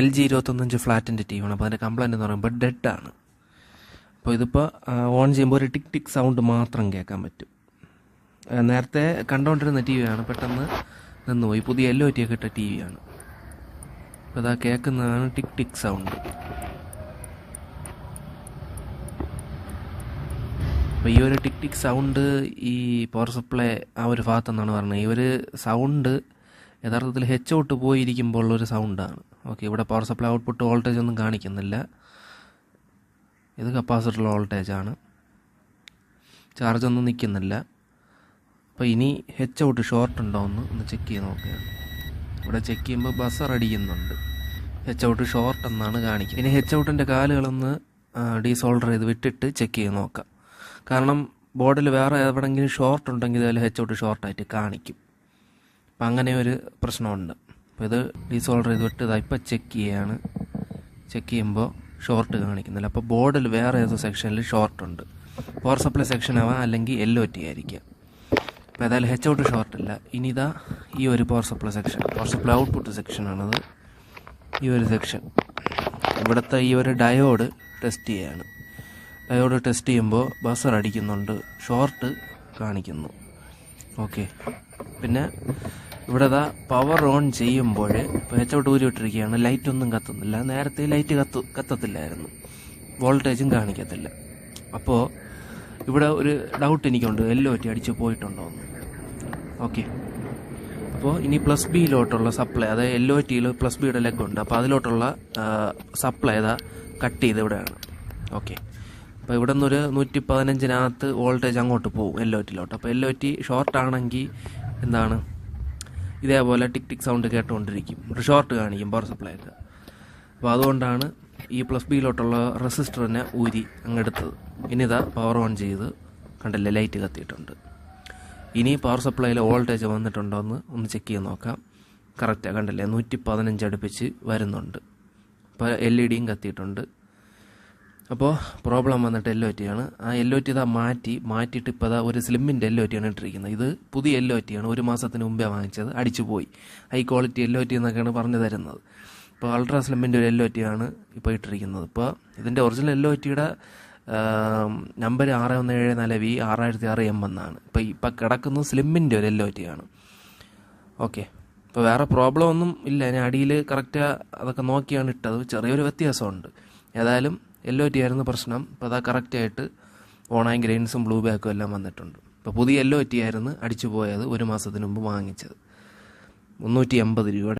LG 25 ഫ്ലാറ്റിൻ്റെ T V ആണ്. അപ്പോൾ അതിൻ്റെ കംപ്ലൈൻറ്റ് എന്ന് പറയുമ്പോൾ ഡെഡാണ്. അപ്പോൾ ഇതിപ്പോൾ ഓൺ ചെയ്യുമ്പോൾ ഒരു ടിക് ടിക് സൗണ്ട് മാത്രം കേൾക്കാൻ പറ്റും. നേരത്തെ കണ്ടുകൊണ്ടിരുന്ന ടി വിയാണ്, പെട്ടെന്ന് നിന്നുപോയി. പുതിയ LOT ഒക്കെ ഇട്ട ടി വിയാണ്. അപ്പോൾ ഇതാ കേൾക്കുന്നതാണ് ടിക് ടിക് സൗണ്ട്. അപ്പോൾ ഈ ഒരു ടിക് ടിക് സൗണ്ട് ഈ പവർ സപ്ലൈ ആ ഒരു ഭാഗത്തെന്നാണ് പറഞ്ഞത്. ഈ ഒരു സൗണ്ട് യഥാർത്ഥത്തിൽ ഔട്ട് പോയിരിക്കുമ്പോൾ ഉള്ളൊരു സൗണ്ടാണ്. ഓക്കെ, ഇവിടെ പവർ സപ്ലൈ ഔട്ട്പുട്ട് വോൾട്ടേജ് ഒന്നും കാണിക്കുന്നില്ല. ഇത് കപ്പാസിറ്റർ വോൾട്ടേജാണ്, ചാർജൊന്നും നിൽക്കുന്നില്ല. അപ്പോൾ ഇനി ഔട്ട് ഷോർട്ട് ഉണ്ടോ ഒന്ന് ചെക്ക് ചെയ്ത് നോക്കുകയാണ്. ഇവിടെ ചെക്ക് ചെയ്യുമ്പോൾ ബസർ അടിക്കുന്നുണ്ട്. ഔട്ട് ഷോർട്ട് എന്നാണ് കാണിക്കുക. ഇനി ഔട്ടിൻ്റെ കാലുകളൊന്ന് ഡീസോൾഡർ ചെയ്ത് വിട്ടിട്ട് ചെക്ക് ചെയ്ത് നോക്കാം. കാരണം ബോർഡിൽ വേറെ എവിടെയെങ്കിലും ഷോർട്ട് ഉണ്ടെങ്കിൽ അതിൽ ഔട്ട് ഷോർട്ടായിട്ട് കാണിക്കും. അപ്പം അങ്ങനെ ഒരു പ്രശ്നമുണ്ട്. അപ്പോൾ ഇത് ഡീസോൾഡർ ചെയ്ത് വിട്ട് ഇപ്പം ചെക്ക് ചെയ്യുകയാണ്. ചെക്ക് ചെയ്യുമ്പോൾ ഷോർട്ട് കാണിക്കുന്നില്ല. അപ്പോൾ ബോർഡിൽ വേറെ ഏതോ സെക്ഷനിൽ ഷോർട്ടുണ്ട്. പവർ സപ്ലൈ സെക്ഷൻ ആവാം, അല്ലെങ്കിൽ LOT ആയിരിക്കാം. അപ്പോൾ ഏതായാലും ഔട്ട് ഷോർട്ടില്ല. ഇനി ഇതാ ഈ ഒരു power supply section, power supply output സെക്ഷനാണത്. ഈ ഒരു സെക്ഷൻ, ഇവിടുത്തെ ഈ ഒരു ഡയോഡ് ടെസ്റ്റ് ചെയ്യുകയാണ്. ഡയോഡ് ടെസ്റ്റ് ചെയ്യുമ്പോൾ ബസർ അടിക്കുന്നുണ്ട്, ഷോർട്ട് കാണിക്കുന്നു. ഓക്കെ, പിന്നെ ഇവിടെ പവർ ഓൺ ചെയ്യുമ്പോൾ ഇപ്പോൾ ഔട്ട് ഊരി വിട്ടിരിക്കുകയാണ്. ലൈറ്റൊന്നും കത്തുന്നില്ല. നേരത്തെ ലൈറ്റ് കത്തത്തില്ലായിരുന്നു, വോൾട്ടേജും കാണിക്കത്തില്ല. അപ്പോൾ ഇവിടെ ഒരു ഡൗട്ട് എനിക്കുണ്ട്, LOT അടിച്ച് പോയിട്ടുണ്ടോ എന്ന്. ഓക്കെ, അപ്പോൾ ഇനി പ്ലസ് ബിയിലോട്ടുള്ള സപ്ലൈ, അതായത് LOTയിൽ പ്ലസ് ബിയുടെ ലെഗ് ഉണ്ട്. അപ്പോൾ അതിലോട്ടുള്ള സപ്ലൈ കട്ട് ചെയ്ത് ഇവിടെയാണ്. ഓക്കെ, അപ്പോൾ ഇവിടെ നിന്നൊരു 115 വോൾട്ടേജ് അങ്ങോട്ട് പോകും LOTയിലോട്ട്. അപ്പോൾ LOT ഷോർട്ടാണെങ്കിൽ എന്താണ്, ഇതേപോലെ ടിക് ടിക് സൗണ്ട് കേട്ടുകൊണ്ടിരിക്കും, ഷോർട്ട് കാണിക്കും പവർ സപ്ലൈ ഒക്കെ. അപ്പോൾ അതുകൊണ്ടാണ് ഈ പ്ലസ് ബിയിലോട്ടുള്ള റെസിസ്റ്ററിനെ ഊരി അങ്ങെടുത്തത്. ഇനി പവർ ഓൺ ചെയ്ത് കണ്ടില്ലേ, ലൈറ്റ് കത്തിയിട്ടുണ്ട്. ഇനി പവർ സപ്ലൈയിൽ വോൾട്ടേജ് വന്നിട്ടുണ്ടോ ഒന്ന് ചെക്ക് ചെയ്ത് നോക്കാം. കറക്റ്റാണ്, കണ്ടില്ലേ, 115 അടുപ്പിച്ച് വരുന്നുണ്ട്. ഇപ്പോൾ LED കത്തിയിട്ടുണ്ട്. അപ്പോൾ പ്രോബ്ലം വന്നിട്ട് LOT ആണ്. ആ LOT മാറ്റിയിട്ട് ഇപ്പോൾ ഒരു സ്ലിമ്മിൻ്റെ LOT ആണ് ഇട്ടിരിക്കുന്നത്. ഇത് പുതിയ LOT ആണ്, 1 മാസത്തിന് മുമ്പേ വാങ്ങിച്ചത്, അടിച്ചു പോയി. ഹൈ ക്വാളിറ്റി LOT എന്നൊക്കെയാണ് പറഞ്ഞു തരുന്നത്. ഇപ്പോൾ അൾട്രാ സ്ലിമ്മിൻ്റെ ഒരു LOT ആണ് ഇപ്പോൾ ഇട്ടിരിക്കുന്നത്. ഇപ്പോൾ ഇതിൻ്റെ ഒറിജിനൽ LOTയുടെ നമ്പർ 6174V 6006M എന്നാണ്. ഇപ്പോൾ കിടക്കുന്നത് സ്ലിമ്മിൻ്റെ ഒരു LOT ആണ്. ഓക്കെ, ഇപ്പോൾ വേറെ പ്രോബ്ലം ഒന്നും ഇല്ല. ഞാൻ അടിയിൽ കറക്റ്റ് അതൊക്കെ നോക്കിയാണ് ഇട്ടത്. ചെറിയൊരു വ്യത്യാസമുണ്ട്. ഏതായാലും LOT ആയിരുന്നു പ്രശ്നം. ഇപ്പോൾ കറക്റ്റായിട്ട് ഓണായി ഗ്രെയിൻസും ബ്ലൂ ബാക്കും എല്ലാം വന്നിട്ടുണ്ട്. ഇപ്പോൾ പുതിയ LOT ആയിരുന്നു അടിച്ചു പോയത്, 1 മാസത്തിന് മുമ്പ് വാങ്ങിച്ചത്. 380 രൂപയുടെ